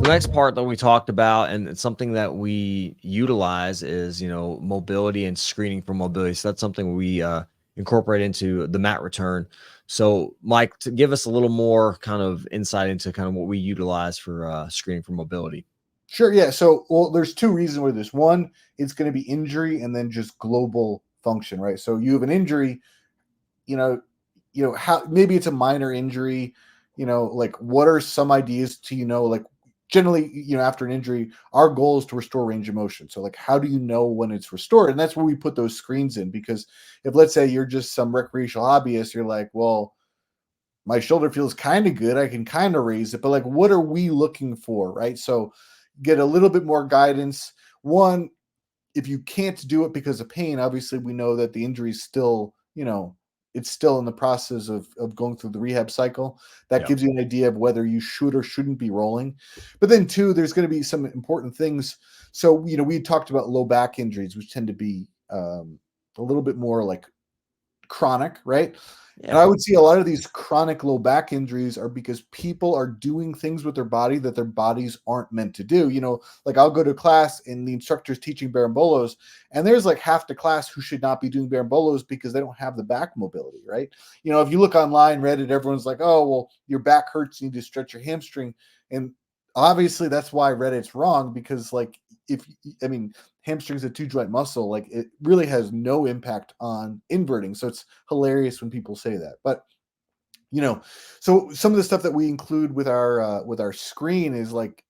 the next part that we talked about, and it's something that we utilize, is mobility and screening for mobility. So that's something we incorporate into the mat return. So, Mike, to give us a little more kind of insight into kind of what we utilize for screening for mobility. Sure. Yeah. So, well, there's two reasons why this. One, it's going to be injury, and then just global function, right? So you have an injury, you know, how maybe it's a minor injury, like what are some ideas to, like generally, after an injury, our goal is to restore range of motion. So like, how do you know when it's restored? And that's where we put those screens in, because if, let's say, you're just some recreational hobbyist, you're like, well, my shoulder feels kind of good, I can kind of raise it, but like, what are we looking for, right? So get a little bit more guidance. One, if you can't do it because of pain, obviously we know that the injury is still, it's still in the process of going through the rehab cycle. That Yeah. gives you an idea of whether you should or shouldn't be rolling. But then two, there's going to be some important things. So, we talked about low back injuries, which tend to be a little bit more like chronic, right? And Yeah. I would see a lot of these chronic low back injuries are because people are doing things with their body that their bodies aren't meant to do. Like I'll go to class and the instructor's teaching barambolos, and there's like half the class who should not be doing barambolos because they don't have the back mobility, right? If you look online, Reddit, everyone's like, oh, well, your back hurts, you need to stretch your hamstring. And obviously that's why Reddit's wrong, because like, hamstrings a two joint muscle, like it really has no impact on inverting. So it's hilarious when people say that. But so some of the stuff that we include with our screen is like,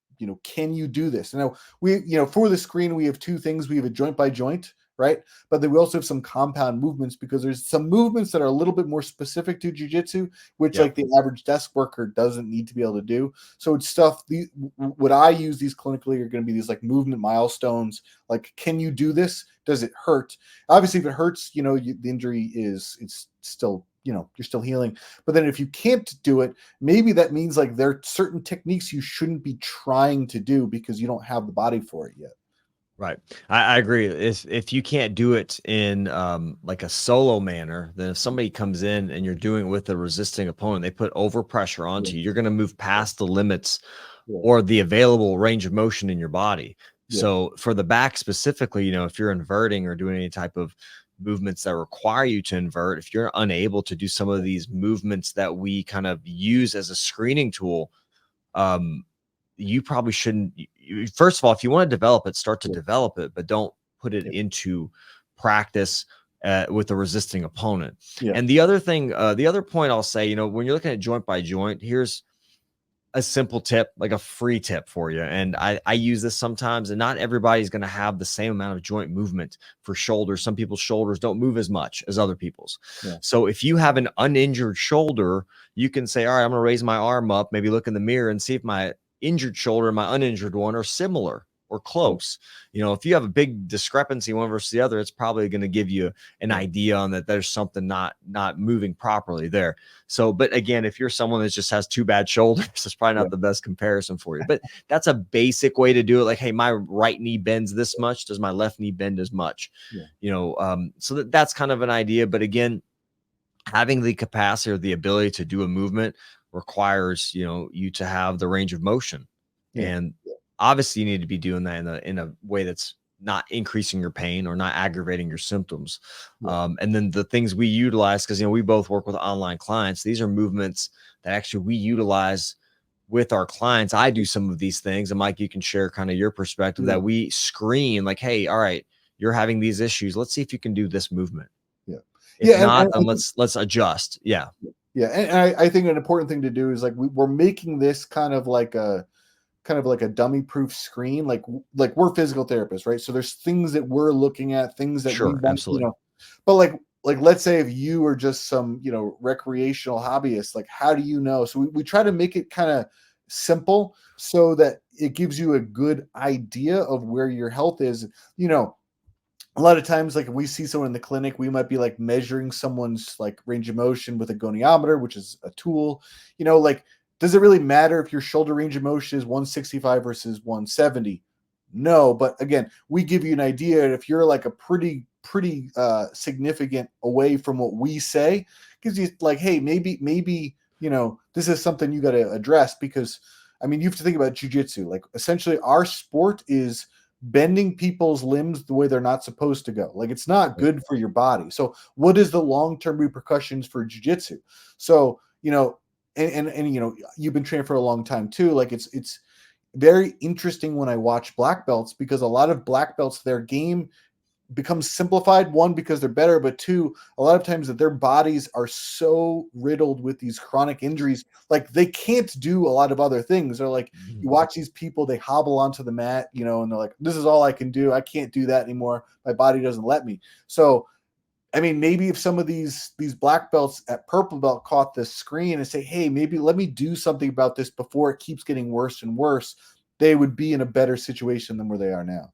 can you do this? Now we, for the screen, we have two things. We have a joint by joint, right? But then we also have some compound movements, because there's some movements that are a little bit more specific to jiu-jitsu, which like the average desk worker doesn't need to be able to do. So it's stuff, what I use these clinically are going to be these like movement milestones. Like, can you do this? Does it hurt? Obviously, if it hurts, the injury it's still, you're still healing. But then if you can't do it, maybe that means like there are certain techniques you shouldn't be trying to do because you don't have the body for it yet. Right. I agree. If you can't do it in like a solo manner, then if somebody comes in and you're doing it with a resisting opponent, they put over pressure onto you, you're going to move past the limits or the available range of motion in your body. So for the back specifically, if you're inverting or doing any type of movements that require you to invert, if you're unable to do some of these movements that we kind of use as a screening tool, you probably shouldn't. First of all, if you want to develop it, start to develop it, but don't put it into practice with a resisting opponent. And the other thing, the other point I'll say, when you're looking at joint by joint, here's a simple tip, like a free tip for you. And I use this sometimes, and not everybody's going to have the same amount of joint movement for shoulders. Some people's shoulders don't move as much as other people's. So if you have an uninjured shoulder, you can say, all right, I'm going to raise my arm up, maybe look in the mirror and see if my injured shoulder and my uninjured one are similar or close. If you have a big discrepancy one versus the other, it's probably going to give you an idea on that there's something not moving properly there. So, but again, if you're someone that just has two bad shoulders, it's probably not the best comparison for you. But that's a basic way to do it. Like, hey, my right knee bends this much. Does my left knee bend as much? So that's kind of an idea. But again, having the capacity or the ability to do a movement requires, you to have the range of motion. And obviously you need to be doing that in a way that's not increasing your pain or not aggravating your symptoms. And then the things we utilize, because, we both work with online clients. These are movements that actually we utilize with our clients. I do some of these things, and Mike, you can share kind of your perspective that we screen like, hey, all right, you're having these issues. Let's see if you can do this movement. If not, then let's adjust. Yeah. And I think an important thing to do is like we're making this kind of like a dummy proof screen. Like we're physical therapists, right? So there's things that we're looking at, things that we want, absolutely. But like let's say if you are just some recreational hobbyist, like how do you know? So we try to make it kind of simple so that it gives you a good idea of where your health is. A lot of times, like if we see someone in the clinic, we might be like measuring someone's like range of motion with a goniometer, which is a tool. Like, does it really matter if your shoulder range of motion is 165 versus 170? No, but again, we give you an idea. If you're like a pretty significant away from what we say, gives you like, hey, maybe this is something you got to address, because I mean, you have to think about jujitsu. Like essentially our sport is bending people's limbs the way they're not supposed to go. Like it's not good for your body. So what is the long-term repercussions for jujitsu? So, you know, and you know, you've been training for a long time too. Like it's very interesting when I watch black belts, because a lot of black belts, their game becomes simplified, one because they're better, but two, a lot of times that their bodies are so riddled with these chronic injuries, like they can't do a lot of other things. They're like, you watch these people, they hobble onto the mat, you know, and they're like, this is all I can do, I can't do that anymore, my body doesn't let me. So I mean, maybe if some of these black belts at purple belt caught this screen and say, hey, maybe let me do something about this before it keeps getting worse and worse, they would be in a better situation than where they are now.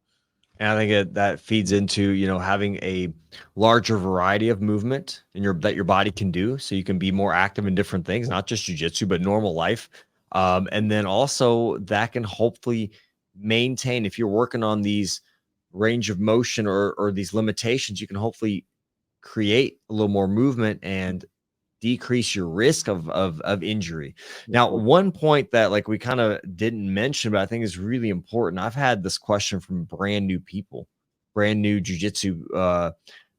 And I think that feeds into, you know, having a larger variety of movement in that your body can do, so you can be more active in different things, not just jujitsu, but normal life. And then also that can hopefully maintain, if you're working on these range of motion or these limitations, you can hopefully create a little more movement and decrease your risk of injury. Now, one point that like we kind of didn't mention, but I think is really important. I've had this question from brand new people, brand new jujitsu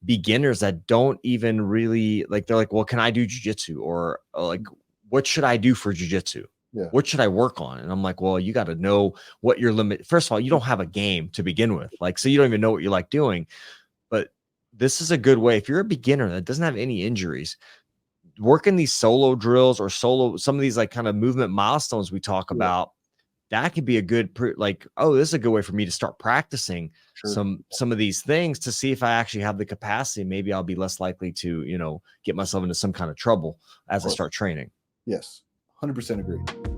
beginners that don't even really like. They're like, "Well, can I do jujitsu?" Or like, "What should I do for jujitsu? Yeah. What should I work on?" And I'm like, "Well, you got to know what your limit. First of all, you don't have a game to begin with, like, so you don't even know what you like doing. But this is a good way if you're a beginner that doesn't have any injuries, working these solo drills or some of these like kind of movement milestones we talk Yeah. about, that could be a good like, oh, this is a good way for me to start practicing Sure. some of these things to see if I actually have the capacity. Maybe I'll be less likely to, you know, get myself into some kind of trouble as I start training. Yes. 100% agree.